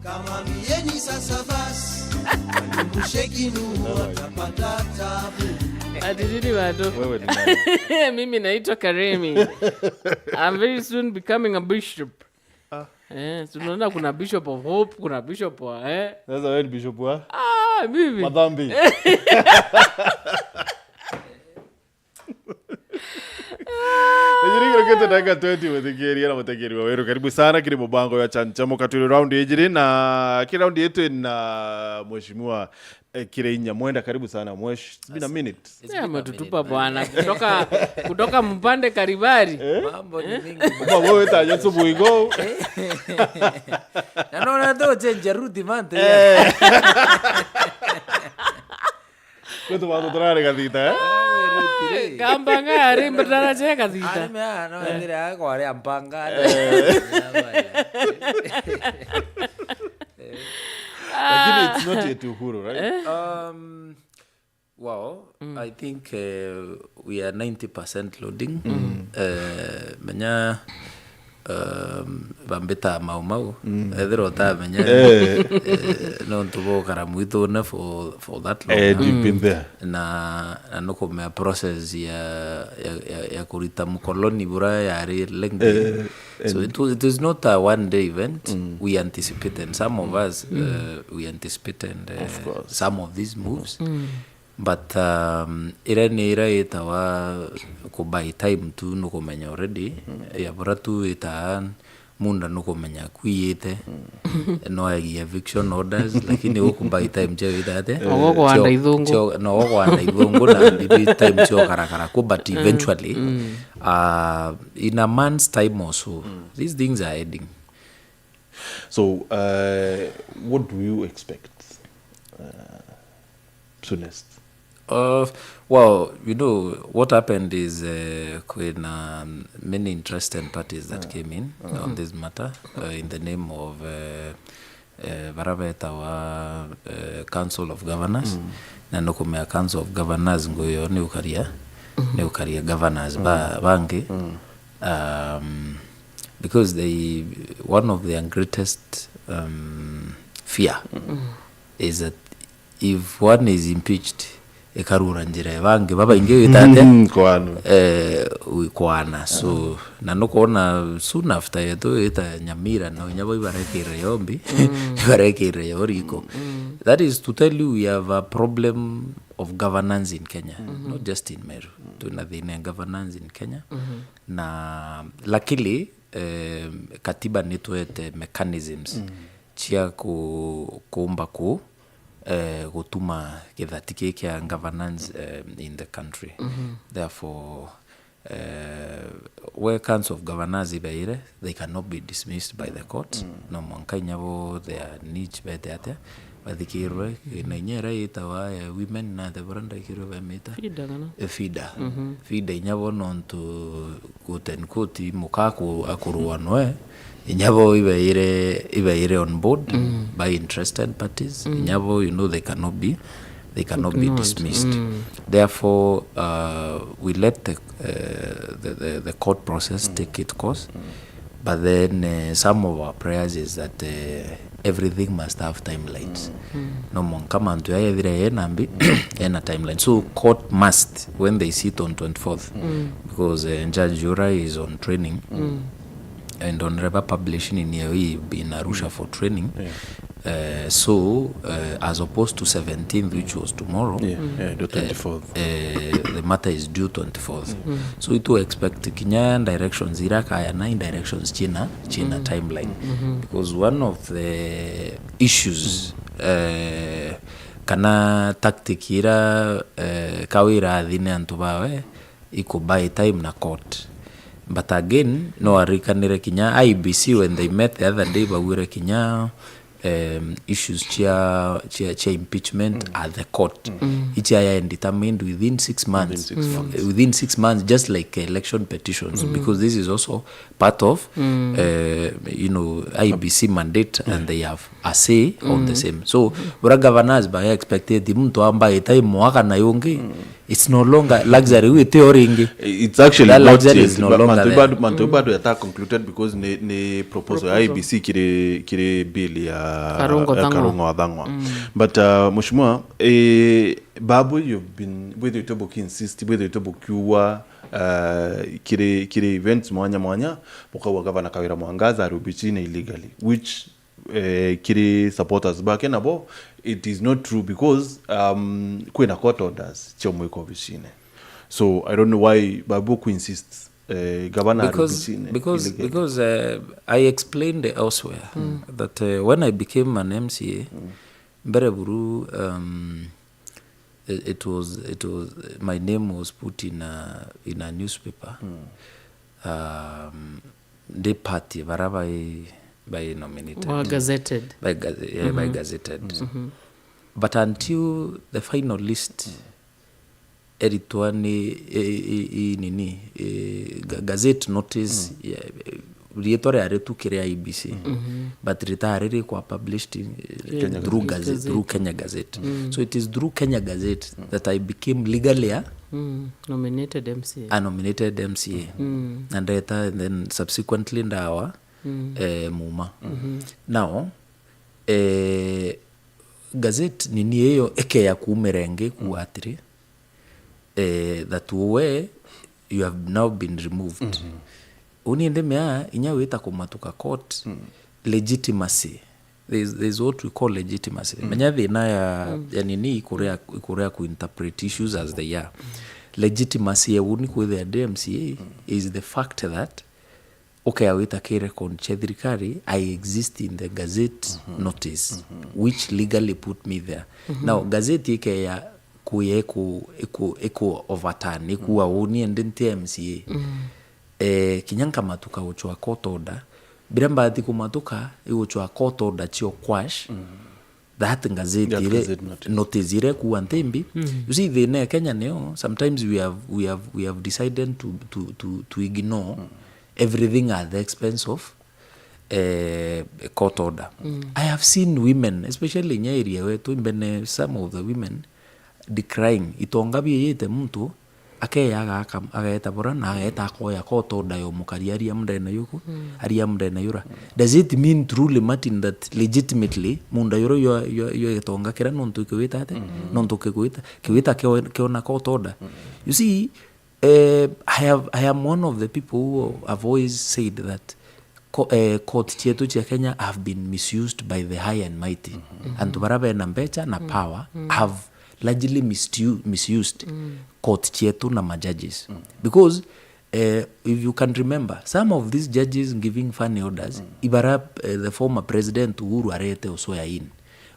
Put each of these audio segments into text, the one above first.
kama mieni sasa basi msheki nu watapata tabu. Atijini watu. Wewe ni nani? Mimi naitwa Karemi. I'm very soon becoming a bishop. Tunaona kuna bishop of hope, kuna bishop wa Sasa wewe ni bishop wa? Mimi. Madhambi. Ejiri kirokete daga 20 wethegeria na mutegeri wa weru karibu sana kiri mubango ya chanchamo katuli round ejiri na kila round yetu na mheshimiwa KIRIINYA Mwenda karibu sana mwesh. It's been a minute. Mtutupa bwana kutoka mpande Karibari. Mambo ni mingi. Kwa wewe taje subuhi go. Na naona ndo change route mante. Kwetu watu tunare kadita Kamba ngari mbetara che kadita. Ani me no ndira kwa ale ampanga. Lakini it's not yet uhuru, right? Well, I think we are 90% loading. Menya bambeta mau ethero ta menya no tubo karamuito na for that long. You've been there. Na noko me process ya kurita mkoloni bura ya lengthy. So it is not a one day event. We anticipated, some of us we anticipated some of these moves. But ira itawa ko by time tu no komenya already ya buratu ita munda no komenya kuite no ya eviction orders lakini ko by time je idate Ogo anda idhungu no ogo anda idhungu na ndi time cho karakara ko but eventually in a month's time or so these things are heading. So what do you expect soonest? Well, you know, what happened is when many interested parties that came in on this matter in the name of Barabetawa Council of Governors. Na nukumea Council of Governors ngoyo ni ukaria governors bangi. Because one of their greatest fear is that if one is impeached ekarura njira bange baba inge itate kwana so na nokona soon after yeto eta nyamira na nyabo ibarekere yombi ibarekere yoriko. That is to tell you we have a problem of governance in Kenya, not just in Meru. Tuna governance in Kenya. Na luckily katiba nitwete mechanisms chia kuumba gutuma kithatike kia governance in the country. Therefore where Council of Governors ibeire, they cannot be dismissed by the court. No monka nyabo their niche betete badikirwe na nyera itawa women na the branda kirwe meta fida nyabo non to guten koti mukaku akuruanwe nyabo ibeire on board by interested parties. Nyabo, you know, they cannot be dismissed. Therefore we let the court process take its course. But then some of our prayers is that everything must have timelines. No one come and to a timeline. So court must, when they sit on 24th, because Judge Jura is on training, and on Reba publishing in EOE in Arusha for training. So as opposed to 17th, which was tomorrow, the 24th. The matter is due 24th. So it will expect Kenyan directions, Iraka and 9 directions, China timeline. Because one of the issues kana tactic ira kawira adhine antubawe iko by time na court. But again, no arikanire Kenya IBC when they met the other day bawire Kenya issues chia impeachment at the court. Each aya determined within 6 months. Within 6 months, just like election petitions, because this is also part of IBC mandate, and they have a say on the same. So, where governors by expected mtu ambaye time mwaka na yonge it's no longer luxury we theory. It's actually that not luxury yet. is no longer there. Mantobado yata concluded because ne proposal ya IBC kire bill ya Karungo Adangwa. But Mheshimiwa, Babu, you've been whether you tobo insist whether you tobo kiwa kire events mwanya mukawa governor Kawira Mwangaza rubichine illegally, which kiri supporters back nabo it is not true because kwena court orders chomweko bishine. So I don't know why Babu insists governor because I explained elsewhere that when I became an MCA Mbere Buru it was my name was put in a newspaper the party by nominated or gazetted by gazetted but until the final list eritwa ni gazette notice rietore aretu kire IBC but ritarere kwa published through Kenya Gazette. So it is through Kenya Gazette that I became legally nominated MCA and then subsequently ndawa Muma. Now Gazette nini hiyo eke ya kumerenge kuatiri that way you have now been removed. Uniende mea inyaweta kumatuka court legitimacy. There's what we call legitimacy. Menyathi na ya nini ikurea kuinterpret issues as they are. Legitimacy ya uni kwa the DMCA is the fact that okay, awita kere kon chedrikari I exist in the Gazette notice which legally put me there. Now Gazette ike ya kuye eko overturn ikuwa uni endente MCA kinyanka matuka uchwa court order biramba ati kumatuka uchwa court order chio quash that Gazette notice ire kuwa ntembi. You see the Kenya neo sometimes we have decided to ignore everything at the expense of a court order. I have seen women, especially in area where some of the women decrying itonga biyete mtu akeyaga akaeta bora na aeta koya court order yo mukari aria mndena yuko aria mndena yura. Does it mean truly Martin that legitimately munda yoro yo itonga kira nonto kwita ate nonto kwita keona court order? You see, I am one of the people who have always said that court chetu cha Kenya have been misused by the high and mighty and barabe na mbecha na power have largely misused court chetu na majudges because if you can remember some of these judges giving funny orders ibara the former president Uhuru arete osoya in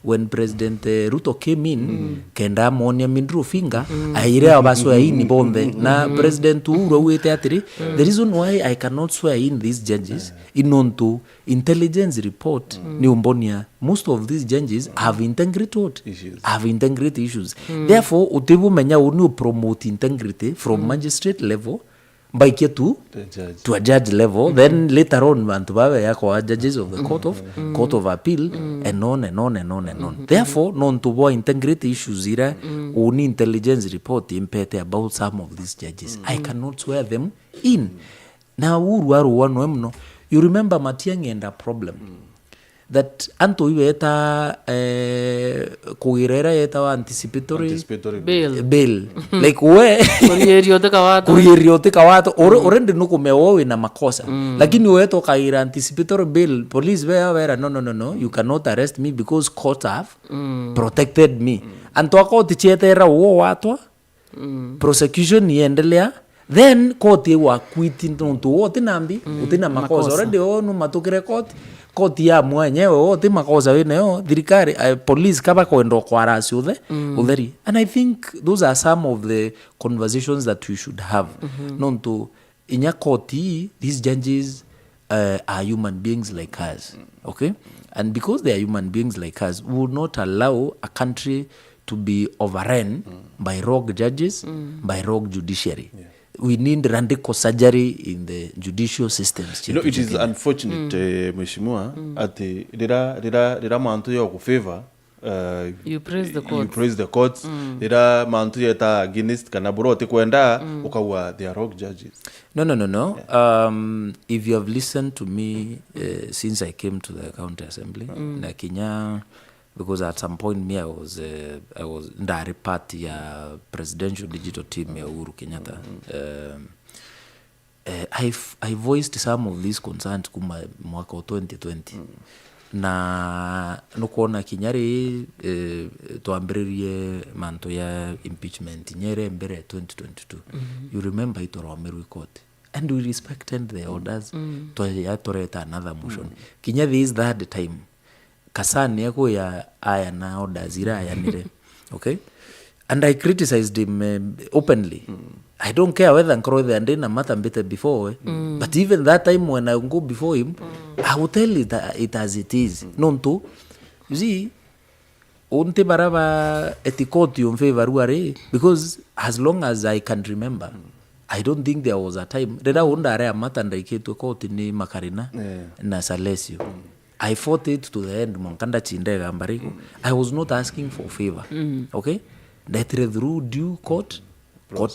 when President Ruto came in kenda monia mindru finger aire abasoya in bombe na President Uhuru wete atiri the reason why I cannot swear in these judges inonto intelligence report ni umbonia most of these judges have integrity issues therefore utibu menya unu promote integrity from magistrate level by to a judge level then later on bantu bawe yako judges of the court of appeal and on and on and on and on. Therefore non to boy integrity issues ira uni intelligence report impete about some of these judges I cannot swear them in. Now uru wano emno you remember Matiang'i and a problem that anto iwe eta kuirera eta wa anticipatory bail like we kurieriote kawato orende nuko mewowe na makosa lakini weto kaira anticipatory bail police wera no you cannot arrest me because court have protected me anto court chetera wo watwa prosecution iendelea then court wa quit nto wote nambi utina makosa already onu matukire court ya mwenyewe wote makosa weneo thirikari police kaba kwendo kwarasi utheri and I think those are some of the conversations that we should have nonto inya court these judges are human beings like us, okay, and because they are human beings like us we will not allow a country to be overrun by rogue judges by rogue judiciary. We need radical surgery in the judicial systems. You know, it is unfortunate, Mheshimiwa, at the manto ya kufavor You praise the courts. You praise the courts. Ira mantu yeta against kana burote kwenda ukawa they are rogue judges. No. Yeah. If you have listened to me since I came to the county assembly, na Kenya, because at some point me I was ndari party ya presidential digital team ya Uhuru Kenyatta. I voiced some of these concerns kuma mwaka 2020. Na nukuona Kinyari tuambiririe manto ya impeachment Nyere Mbere 2022. You remember it or Meru court. And we respected the orders to toreta another motion. Kinyari is that the time. Kasani yako ya aya na orders ira aya nire. Okay? And I criticized him openly. I don't care whether Nkroithe and Dana Matambete before, but even that time when I go before him, I will tell it as it is. Non to, you see, unte baraba etikoti on favor uare, because as long as I can remember, I don't think there was a time. Reda unda area matanda iketu koti ni Makarina na Salesio. I fought it to the end. Monkanda chindega ambariko. I was not asking for favor. Okay, that through due court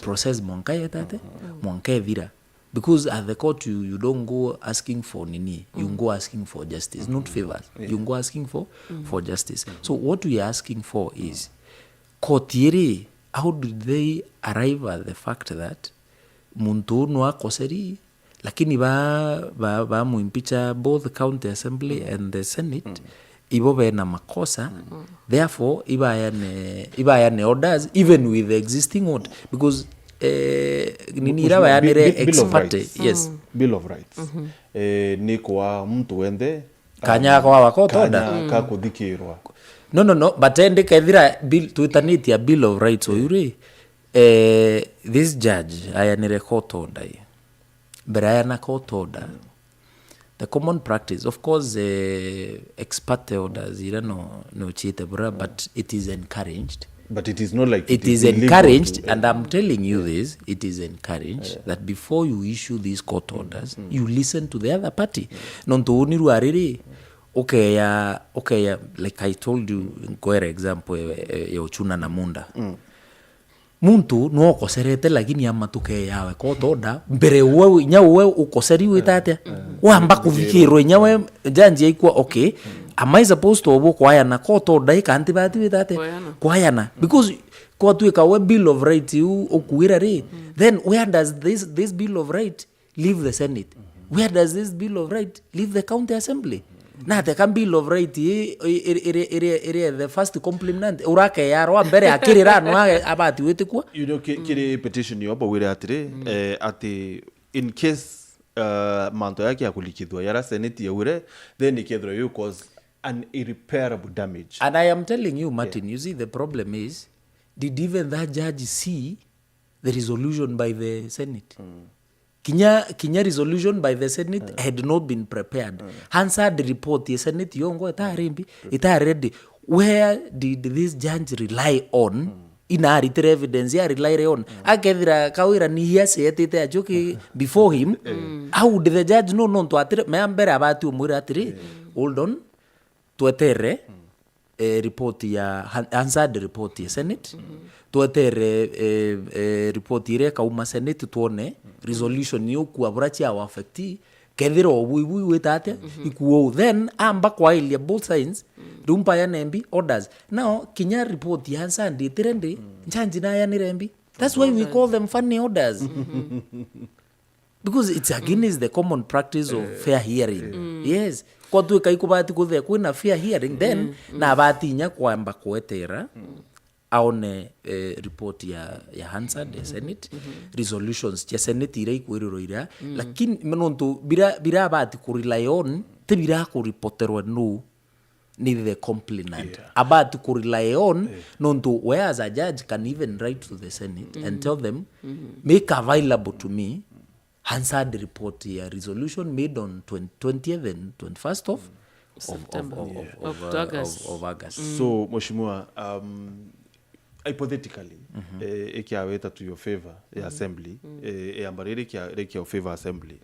process monkai etate monkai vira, because at the court you don't go asking for nini, you go asking for justice, not favors. You go asking for justice. So what we are asking for is court yere, how did they arrive at the fact that muntu no akoseri lakini ba muimpicha both the county assembly and the senate ibobe na makosa, therefore ibayane orders even with the existing order, because nini irawa yanire experte. Yes, bill of rights. Ni kwa mtu wende kanya kwa wakotoda kakudhikirwa. No, but ende kaithira bill tuitaniti ya bill of rights o yuri this judge ayanire court order, but ayana court order. The common practice, of course, ex parte orders, no cheat, but it is encouraged. But it is not like it is encouraged, and I'm telling you this, it is encouraged that before you issue these court orders, you listen to the other party. Okay, like I told you, kwa example, ya Uchuna na Munda. Muntu no koserete lakini amatuke yawe kotoda mbere wewe nyawe ukoseri witate wamba kuvikirwe nyawe janji ikwa. Okay, am I supposed to obo kwaya na kotoda ikanti bati witate kwaya na, because kwa tuika we bill of right you okuira re, then where does this bill of right leave the senate? Where does this bill of right leave the county assembly? Na the can bill of right the first compliment urake yaro Mbere akirira no abati wetikwa. You know kiri petition yoba wire atire ati in case manto yake akulikidwa yara senate yure, then ikedro you cause an irreparable damage. And I am telling you, Martin, you see the problem is, did even that judge see the resolution by the senate? Kinya resolution by the Senate had not been prepared. Hansard report the Senate yongo ita ready. Where did this judge rely on? Ina ritere evidence ya rely on. Akevira kawira ni yase yetete ajoki before him. How did the judge know non to atire me Mbere abati umuri atire? Hold on. Tuetere report ya Hansard report ya Senate. Tuetere report ire kauma Senate tuone resolution yo kuaburachi awa affecti kediro obuibu wetate ikuo, then amba kwa ile both sides rumpa ya nembi orders. Now Kinya report ya Hansard tirende njanji na ya nirembi. That's why we call them funny orders. Because it's against the common practice of fair hearing. Yes, kwa tu kaikubati kuthe kuna fair hearing, then na batinya kwamba kuetera aone report ya Hansard ya Senate, resolutions ya Senate ire ikwiriro ira, lakini menonto bira bati kurely on te bira ku reporterwa no ni the complainant about to rely on nonto, whereas a judge can even write to the Senate and tell them make available to me Hansard report here, resolution made on 20th and 21st of September of August. So Mheshimiwa, hypothetically ikiaweta to your favor assembly ambarere kia favor assembly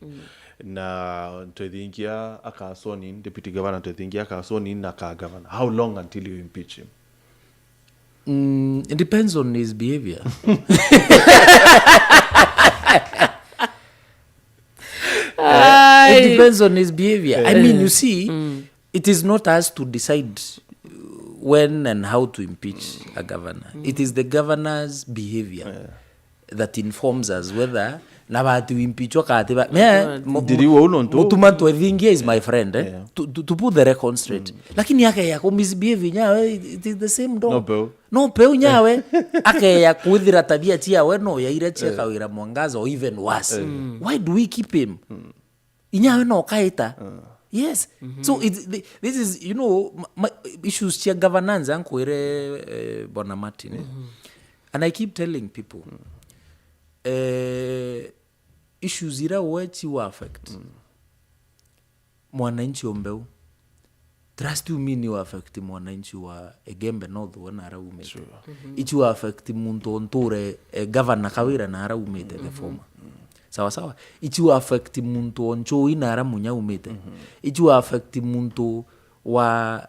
na ntwethingia akasoni deputy governor ntwethingia akasoni na ka governor, how long until you impeach him? It depends on his behavior. It depends on his behavior. I mean, you see, it is not us to decide when and how to impeach a governor. It is the governor's behavior that informs us whether na batu impeachwa katiba. Mutuma Ntwethingia is my friend, to put the record straight. Lakini yake ya misbehave nyawe, it is the same dog. No peu nyawe ake ya kuithira tabia tia weno ya ire cheka wira mwangaza or even worse. Why do we keep him? Inyawe no kaita. Yes. So this is, you know, my issues chia governance anko ire Bona Martin. And I keep telling people issues ira wechi wa affect mwananchi ombeu. Trust you mean you affect mwananchi wa Egembe North wana ara umete. Ichi wa affect muntu onture governor Kawira na ara umete the former. Sawa sawa. Ichi wa affect muntu oncho ina ara munya umete. Ichi wa affect muntu wa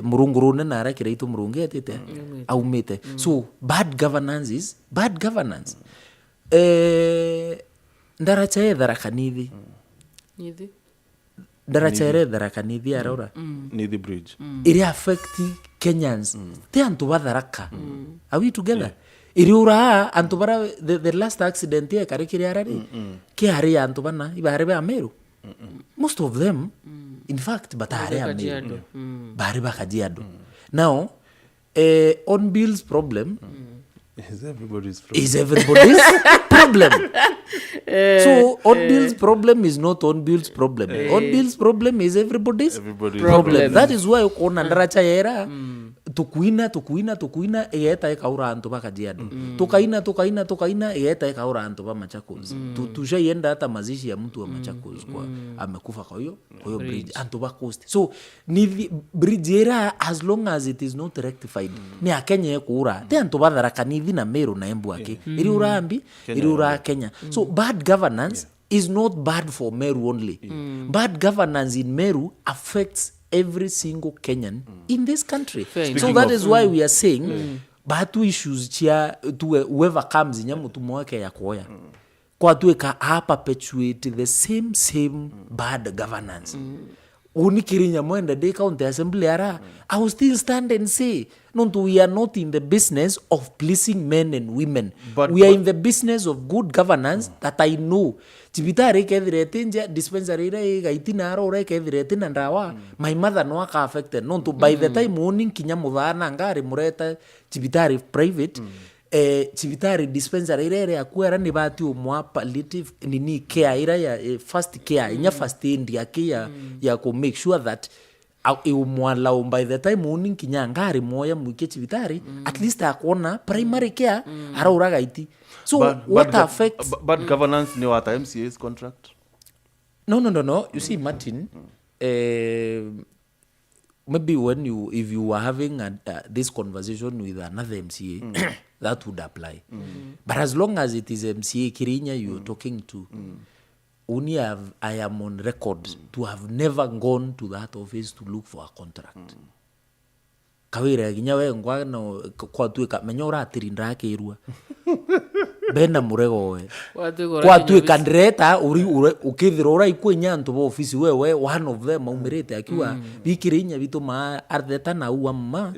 murungurune na ara kireito murunge atete au umete. So bad governance is bad governance. Ndaracha dharakanithi. Nithi. Ndaracha dharakanithi arora. Nithi bridge. It affect Kenyans. Te antu badharaka. Are we together? Iriura antu bara the last accident ya karikiri arari. Ke hari antu bana ibare ba Meru. Most of them in fact batare Meru. Bari ba Kajiado. Now on Bill's problem is everybody's problem. So on Bill's problem is not on Bill's problem. On Bill's problem is everybody's problem. That is why ukona ndaracha yera tukuina eyeta ekaura antu ba Kajiado. Tukaina eyeta ekaura antu ba Machakos. Tushaienda hata mazishi ya mtu wa Machakos kwa amekufa kwa hiyo bridge antu ba coast. So ni bridge era as long as it is not rectified ni Kenya ekura te antu ba dharakanithi na Meru na Embu ake iriura Kenya. So bad governance is not bad for Meru only. Bad governance in Meru affects every single Kenyan in this country. So that is why we are saying batu issues chia to whoever comes in mutu mwake ya kuoya kwa tuwe ka perpetuate the same bad governance. Uni KIRIINYA MWENDA Day County Assembly ara, I will still stand and say we are not in the business of pleasing men and women, but we are in the business of good governance. That I know Chibitare kedhiretinja dispensary re gaitina aro re kedhiretina ndawa my mother no aka affected by the time morning kinya mudhana ngari mureta Chibitare private Chibitare dispensary re akwera ni bati umwa palliative nini care ira ya first care inya first aid ya ko make sure that umwala by the time morning kinya ngari moya mwike Chibitare at least akona primary care ara uraga iti. So what affects bad governance ni what MCA's contract? No. You see, Martin, maybe if you were having this conversation with another MCA, that would apply. But as long as it is MCA KIRIINYA you're talking to, I am on record to have never gone to that office to look for a contract. Kawira ginyawe ngwana kwa tuwe kamenyora atirinda ke irua bena murego we kwa tuwe kandreta ukithira ura ikwenya antu ba office wewe one of them umirete akiwa bikirinya bitu ma ardeta na uwa mama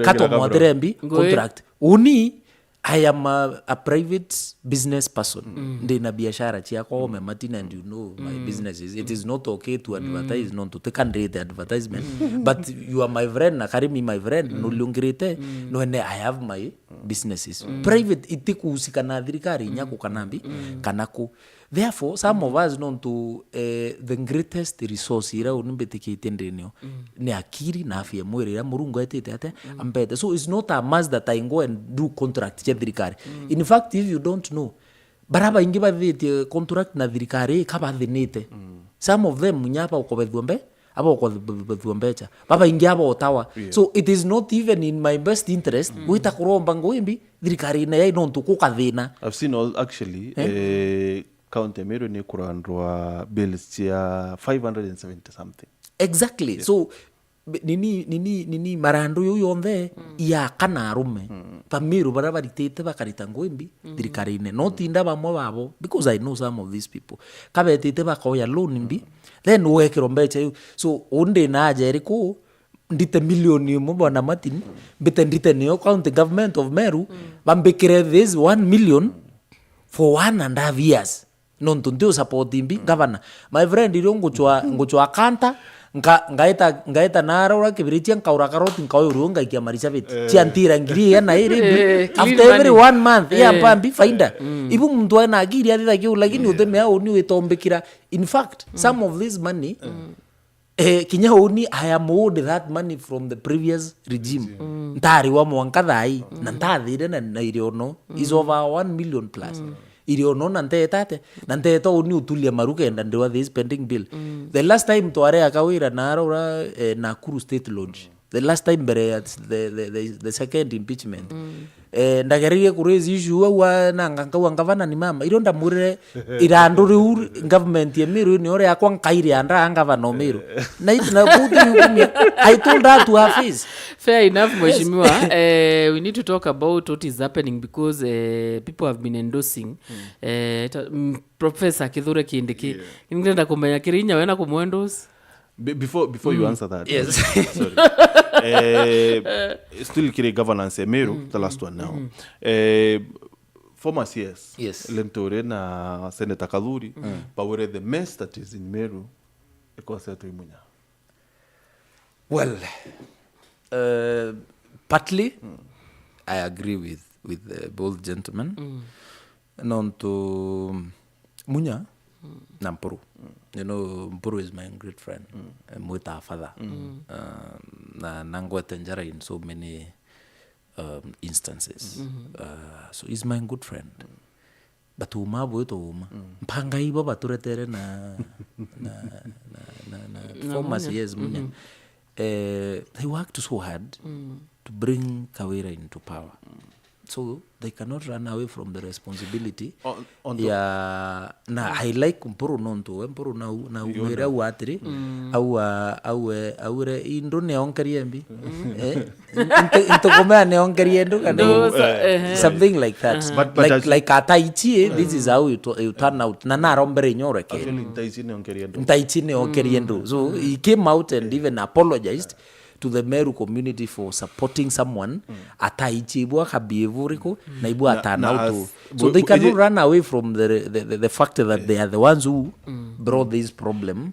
kato mwadrembi contract uni I am a private business person. Ndina biashara chiako me Martin, and you know my business is. It is not okay to advertise, not to take and read the advertisement. But you are my friend, nakarimi my friend, no lungirete. No, I have my businesses. Private itiku usikana adhirikari nyako kanambi kanako. Therefore, some of us know to the greatest resource ira unimbetiki itendrenyo ni akiri na afya mwere ya murungu ete ambete. So it's not a must that I go and do contract chedrikari. In fact, if you don't know, baraba ingiba the contract na dhirikari kaba dhinite. Some of them munyapa ukobedhombe abo kwa mbecha baba ingia abo otawa so it is not even in my best interest wita kuromba ngoimbi thirikari na yai no ntukuka thina. I've seen all actually county Mbere ni kurandwa bills cia 570 something exactly so nini marando yo yonthe ya kana arume pamiru bara baritete bakarita ngoimbi thirikari ne no tinda bamwe babo because I know some of these people kabetete bakoya loan mbi then wekero mbecha yo so onde na ajeri ko ndite milioni mo bana Martin ndite ne county government of Meru bambekere this 1 million for 1.5 years non tundio support mbi governor my friend irongo chwa kanta ngaita nara kibiritia nkaura karoti nkaoyo ngaikia marisha beti chiantira ngiri ya na ire after every 1 month ya pambi faida ibu mtu ana agiri athi kio lakini uteme au ni wetombekira in fact some of this money kinya oni I am owed that money from the previous regime ntari wa mwanka thai na ntathire na iriono is over 1 million plus iriono na nteta oni utulia marukenda ndio this pending bill the last time tware akawira na arora Nakuru State Lodge the last time Mbere at the second impeachment ndagerie kuraise issue wa nanga ngavana ni mama ironda murire iranduri government ya Meru ni ore akwa nkaire anda ngavana Meru na kuthi kumia I told her to her face. Fair enough mheshimiwa. We need to talk about what is happening because people have been endorsing Professor Kithure Kindiki ningenda kumenya Kiriinya wena kumwendorse. Before you answer that, yes. Sorry. Still Kiri governance Meru, the last one now. Former CS, yes. Lentore na Senator Kaluri, but where the mess that is in Meru, Kiriinya. Well, partly, I agree with both gentlemen. Non to Munya, Nampuru. You know, Mburu is my great friend. Mwita father. Na nangwete njara in so many instances. So he's my good friend. But umabo ito mpanga ibo baturetere na former CS Munya. They worked so hard to bring Kawira into power. So they cannot run away from the responsibility. Na I like Mburu nonto Mburu na umera watri au indo ne onkariembi into komea ne onkariendo something like that. But like ataichi this is how you turn out na rombere nyore ke ntaichi ne onkariendo. So he came out and even apologized to the Meru community for supporting someone ataichi ibu akabievuriko na ibu atanauto. So they cannot run away from the fact that they are the ones who brought this problem.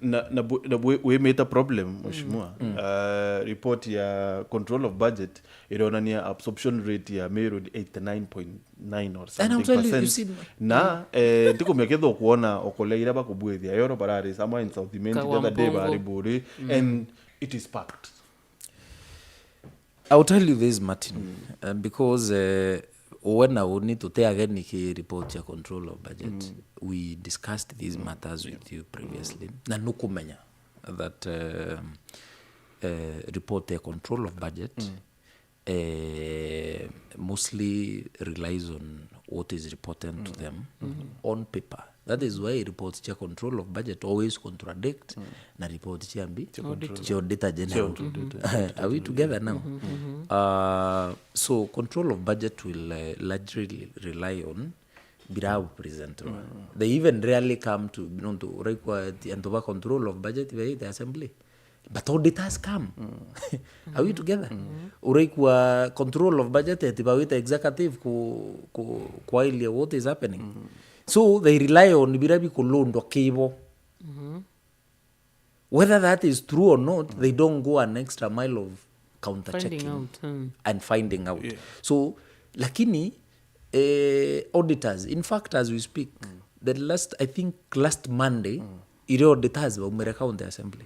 We made a problem mheshimiwa. Report ya control of budget inaonania absorption rate ya Meru 89.9 or something %. Na ndiko meketho kuona okoleira bakubwethia yoro barare sama in South Imenti the other day bariburi and it is packed. I'll tell you this, Martin, because when I would need to take again the report your control of budget, we discussed these matters with you previously. Na nukumenya that report their control of budget mostly relies on what is reported to them on paper. That is why reports cha control of budget always contradict na report cha mbi cha auditor general. Are we together now? So control of budget will largely rely on Birau presenter. They even rarely come to require and to control of budget by the assembly. But auditors come. Are we together? Ureikwa control of budget etibawita executive kwa ile what is happening. So they rely on birabi kolondo cable. Whether that is true or not, they don't go an extra mile of counter checking and finding out. Yeah. So lakini auditors, in fact as we speak, the last Monday, ire auditors wa Mbere County Assembly.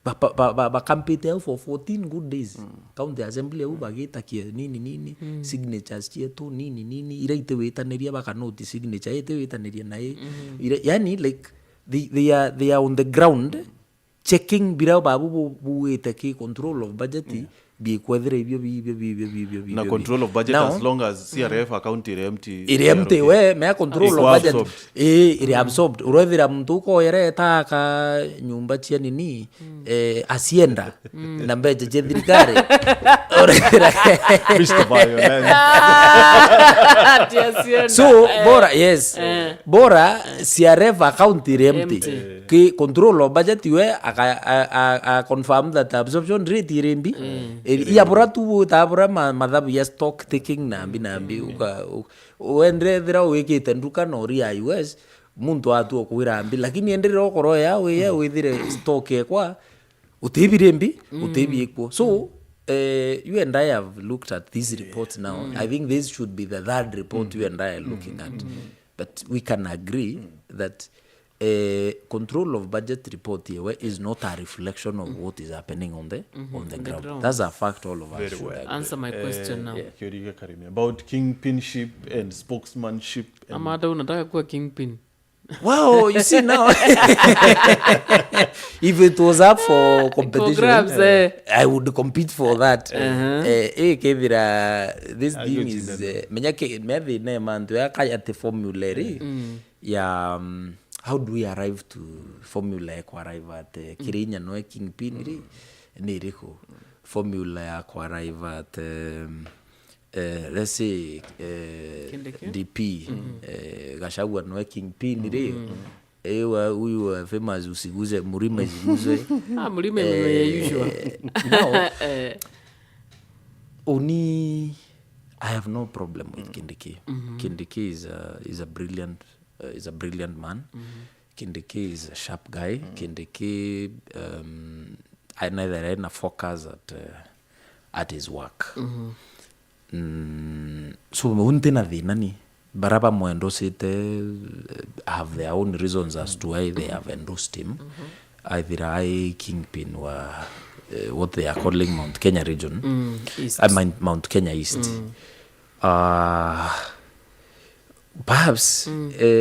Ba campaign for 14 good days. County Assembly u bagita kia nini signatures chieto nini ire itewetaneria baka note signature itewetaneria na yani like they are on the ground checking birao babu buwete ki control of budget bi kwethire ibyo na control of budget now, as long as CRF account ire empty we me control of budget ire absorbed urethira mtu ko yere taka nyumba chia nini asienda na mbeje je thirikari urethira Mr. Violence so bora CRF account ire empty ki control of budget we a confirm that absorption rate ire mbi ya bora tu tabura madhabu ya stock taking nambi uendre thira wikite nduka no ria US muntu atu okwira ambi lakini endere okoro ya we withire stock ekwa utebire mbi utebikwo so you and I have looked at these reports now. I think this should be the third report you and I are looking at. But we can agree that control of budget report here is not a reflection of what is happening on the ground. That's a fact all of us should agree. Answer my question now. About kingpinship and spokesmanship. Amada unataka kuwa kingpin. Wow, you see now. If it was up for competition, I would compete for that. This thing is maybe name and we are formulary. Yeah. How do we arrive to formula ya arrive at KIRIINYA no kingpin ni riko formula ya arrive at let's say DP Gachagua no kingpin ri ewa huyu famous usiguze Murima isiguze Murima usual now only I have no problem with Kindiki. Kindiki is a brilliant man. Kindiki is a sharp guy. Kindiki I neither focus at his work. So untena dhinani baraba muendosite have their own reasons as to why they have endorsed him. Either I kingpin were what they are calling Mount Kenya region. Mount Kenya East. Perhaps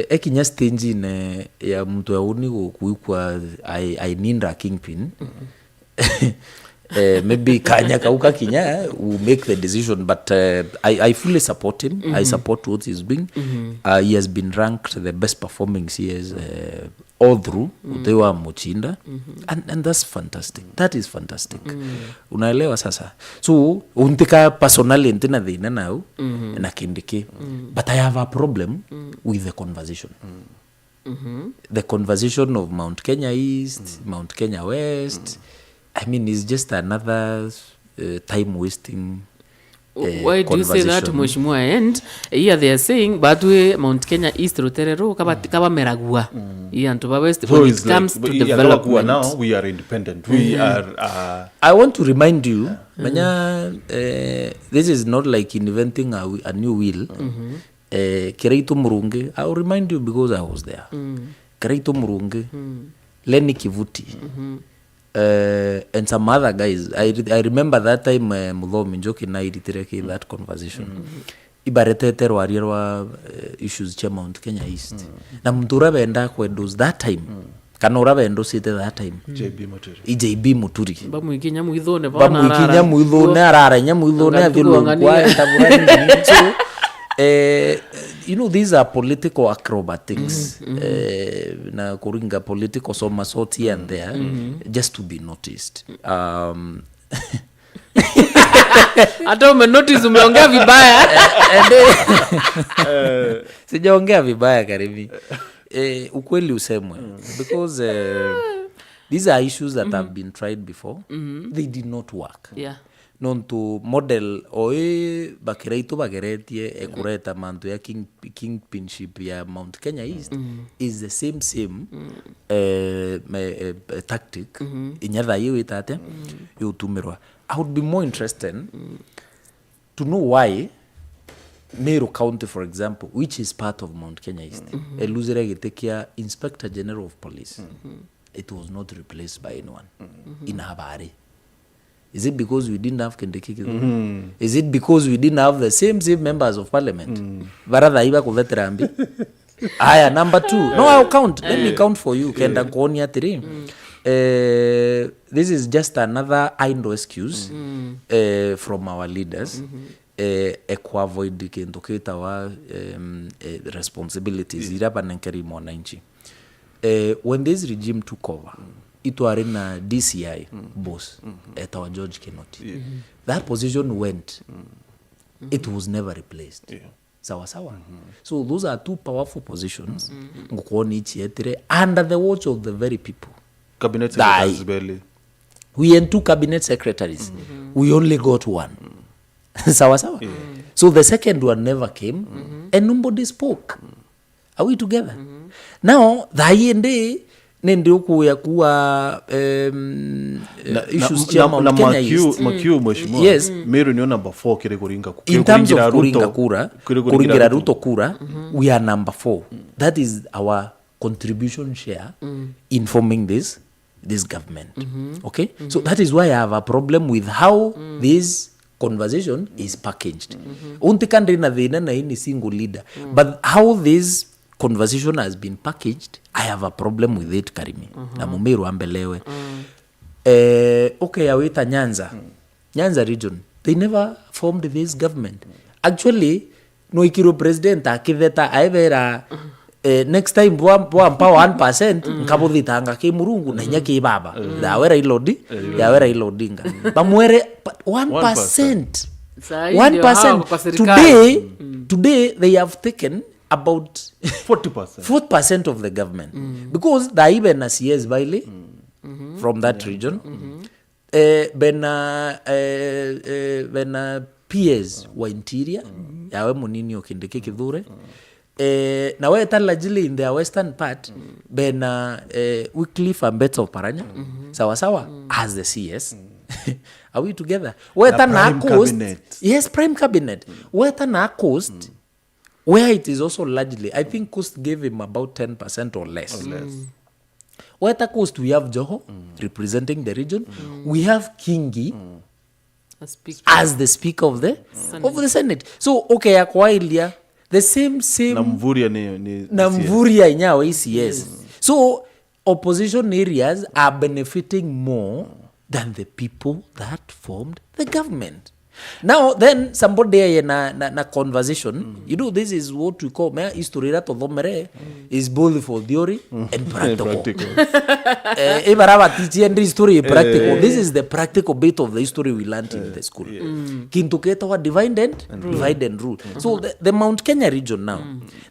ekinya stage ne ya mtu auni kuikwa I need a kingpin. Maybe Kanya Kauka Kinya will make the decision, but I fully support him. I support what he's doing. He has been ranked the best performing CS all through Utewa Mochinda, and that's fantastic. That is fantastic. Unaelewa sasa. So untika personally ntina dhina now na Kindiki, but I have a problem with the conversation. The conversation of Mount Kenya East, Mount Kenya West. I mean, it's just another time wasting. Why do you say that, Mheshimiwa? And here they are saying, but we Mount Kenya East Roterero kaba meragua. Yeah, to West. When it comes to development, now we are independent. We are. I want to remind you, Manya, this is not like inventing a new wheel. Kereito Murungi. I will remind you because I was there. Kereito Murungi, Lenny Kivuti. And some other guys. I remember that time Mudho Minjoki na iritireki that conversation. Ibaretete rwarirwa issues cha Mount Kenya East. Na mtura benda kwendos that time. Kanora bendo site that time. JB Muturi. Ba muikinya muithone ba na. Ba muikinya muithone arara nya muithone athiru kwa taburani. So you know, these are political acrobatics. Na kuringa political somersault here and there, just to be noticed. Hata umenotice umeongea vibaya. Sijaongea vibaya karibi. Ukweli usemwe. Because these are issues that have been tried before. They did not work. Yeah. Non to model oe bakireito bageretie ekureta mantu ya kingpinship ya Mount Kenya East is the same tactic inyatha yewe itate yutumirwa. I would be more interested to know why Meru County, for example, which is part of Mount Kenya East, eluzere getekia Inspector General of Police, it was not replaced by anyone in Habari. Is it because we didn't have Kindiki? Is it because we didn't have the same members of parliament? Barada iba kuveterambi. Aya, number 2. No, I'll count. Let me count for you. Kenda kuonia 3. this is just another idle excuse from our leaders avoid kintu kitawa responsibilities ira banenkeri mwananchi. When this regime took over, it was in a DCI boss at our George Kinoti. That position went. It was never replaced. Sawa. So those are two powerful positions under the watch of the very people. Cabinet secretaries barely. We had 2 cabinet secretaries. We only got 1. Sawa. So the second one never came and nobody spoke. Are we together? Now, the IND nende huku ya kuwa issues cha Mount Kenya East. Makiu mheshimiwa. Yes. Meru ni number 4 kile kuringa. In terms of kuringira Ruto kura, we are number 4. That is our contribution share in forming this government. Okay? So that is why I have a problem with how this conversation is packaged. Untikandri na dhina na ini single leader. But how this conversation has been packaged, I have a problem with it, Karimi. Na mumiru ambelewe. Okay, awita Nyanza region. They never formed this government. Actually, no ikiru president akitheta aivera next time mpa 1% nkabuthitanga ki murungu na nya ki baba. Yawera ilodinga. Bamwere 1%. 1%. Today they have taken about 40% of the government because there even a CS Bailey from that region bena PS wa interior yawe munini okindike kithure na we talajili in the western part bena Wycliffe Ambetsa of Paranya sawa as the CS. Are we together? Weta na coast cabinet. Yes, prime cabinet. Weta na coast where it is also largely, I think Coast gave him about 10% or less. Weta Coast, we have Joho representing the region. We have Kingi as the speaker of the Senate. So, okay, Akwailia, the same Namvuria inyawe ECS. So, opposition areas are benefiting more than the people that formed the government. Now then somebody na conversation this is what we call history that of Mbere is both for theory and practical. History practical. This is the practical bit of the history we learned in the school. Kintu ketawa divide and rule. So the Mount Kenya region now,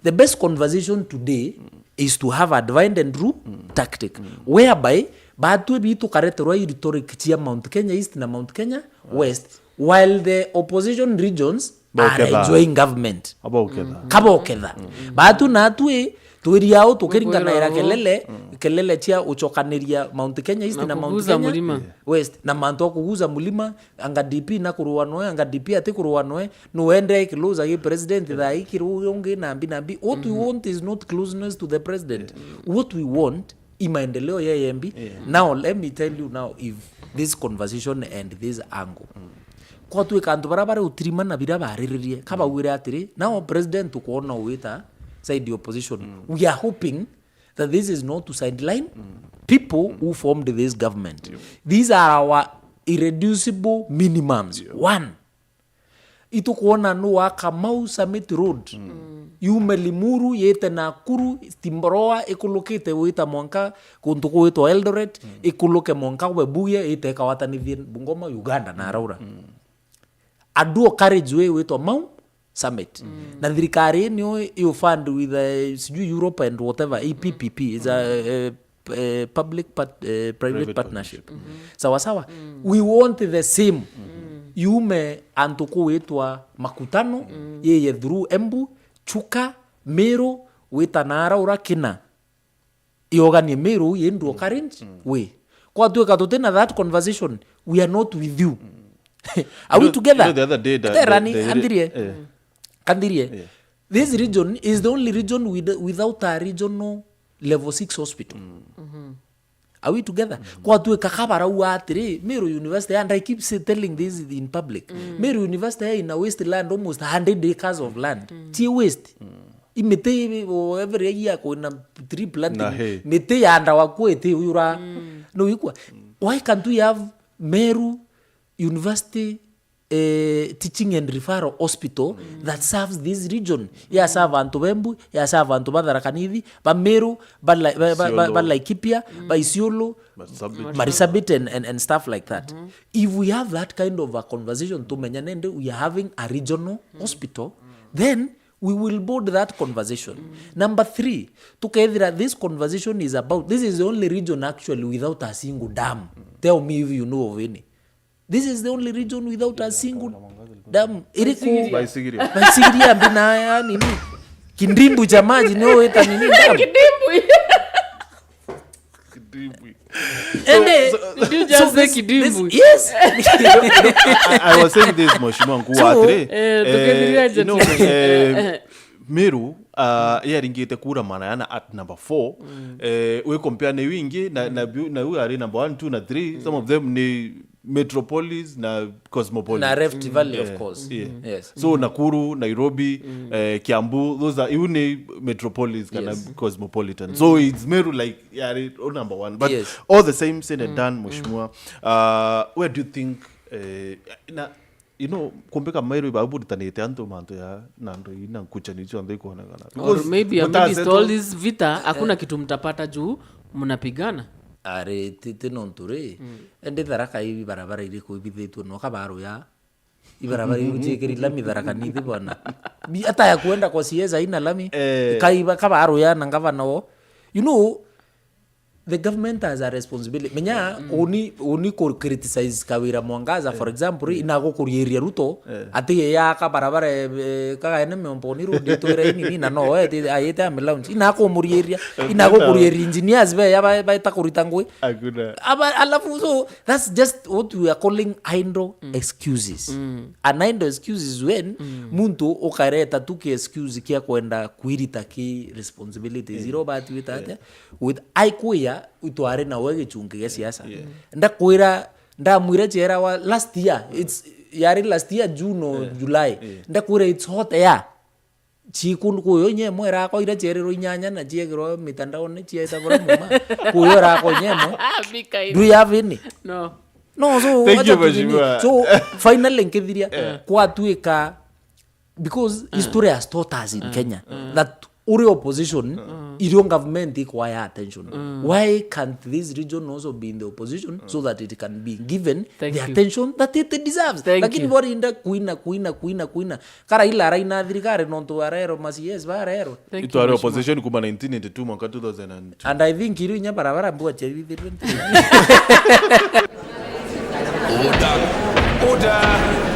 the best conversation today is to have a divide and rule tactic whereby batu bitu kareterwa rhetoric chia Mount Kenya East na Mount Kenya West while the opposition regions are enjoying government. Kabokeda. Batu na atue tuiriao tukiringa na era kelele chia uchokaniria Mount Kenya East na Mount Kenya West na manto kuguza mulima anga DP na kuruwanwe anga DP ate kuruwanwe no ende close agi president da ikiruyonge na nambi. What we want is not closeness to the president. What we want imaendeleo ya yembi. Now let me tell you now if this conversation and this angle kwa tuwe kanto barabara utirima na bira bariririe kaba uire atiri now president ukuona uita side the opposition we are hoping that this is not to sideline people who formed this government. These are our irreducible minimums. One, itukuona nuwa Kamau Summit Road yume Limuru yete Nakuru Timboroa ikulokite uita Mwanka kuntuku uito Eldoret ikuluke Mwanka webuye ite kawatani Bungoma Uganda na Araura aduo carriageway uito Mau Summit na thirikari ni you fund with Europe and whatever EPPP is a public private partnership. Sawa we want the same yume antuku wetwa makutano yeye through Embu Chuka Meru weta nara urakina iogani Meru yendu current we kwa tuweka tutena that conversation we are not with you. Are we together? The other day Kandirie. This region is the only region without a regional level 6 hospital. Are we together? Kwa tuweka kabara uatiri Meru University, and I keep telling this in public. Meru University in a wasteland almost 100 acres of land. Tia waste. Imete every year ko na 3 planting. Mete anda wakwete uyura no ikwa why can't we have Meru University teaching and referral hospital that serves this region? Ya serve antu Bembu, ya serve antu Badharakanithi, ba Meru, ba Laikipia, ba Isiolo, Marsabit and stuff like that. If we have that kind of a conversation to Menyanende, we are having a regional hospital, then we will board that conversation. Number 3, this conversation is about, this is the only region actually without a single dam. Tell me if you know of any. This is the only region without a single dam. Iriku Baisigiria binaya nini kindimbu cha maji ndio weta nini dam. Kidimbu. Did you just say kidimbu? Yes. I was saying this Mheshimiwa Mkuu wa Meru yaringite kura manayana at number 4 we compare na wingi na we are number 1 2 na 3 some of them ni metropolis na cosmopolitan na Rift Valley of course. Yes. So Nakuru, Nairobi, Kiambu, those are even metropolis kana cosmopolitan. So it's Meru like number 1, but all the same said and done Mheshimiwa. Where do you think kumbeka Meru babu tanete anto manto ya nando ina kuchanicho ande kuona kana. Or maybe amidst all this vita hakuna kitu mtapata juu mnapigana. Are tino nture ende Tharaka hivi barabara ile kuibithitwo no kabaro ya ibarabara iguchekeri lami Tharaka nithi bwana hata ya kuenda kwa sieza ina lami kaiba kabaro ya nangava no the government has a responsibility. Menya oni ko criticize Kawira Mwangaza for example inago kurieria Ruto ati ya ka barabara ka ene meomponi road to ire ni na no ayete am launch inako murieria inago kurieria engineers be ya ba takuritangwe aba alafu. So that's just what we are calling idle excuses. An idle excuses when muntu okareta tuki excuse kia kwenda kuirita ki responsibility zero but with aikuya utware na wege chunge ya siasa. Ndakwira ndamwira chera wa last year, it's last year June July. Ndakwira it's hot air. Chikun kuyo nyemo era ko ira cherero inyanya na chiegro mitandao ne chiesa bora mama. Kuyo ra ko nyemo. Do you have any? No. So thank you Mheshimiwa. So finally nkithiria kwa tuika because history has taught us in Kenya that uri opposition irion government require attention. Why can't this region also be in the opposition so that it can be given the attention that it deserves? Lakini bori inda kuina kara ila raina thirikari nonto arero masies barero ito ari opposition kuma 1982 mwaka 2002 and I think KIRIINYA barabara mbwa cherithi Order.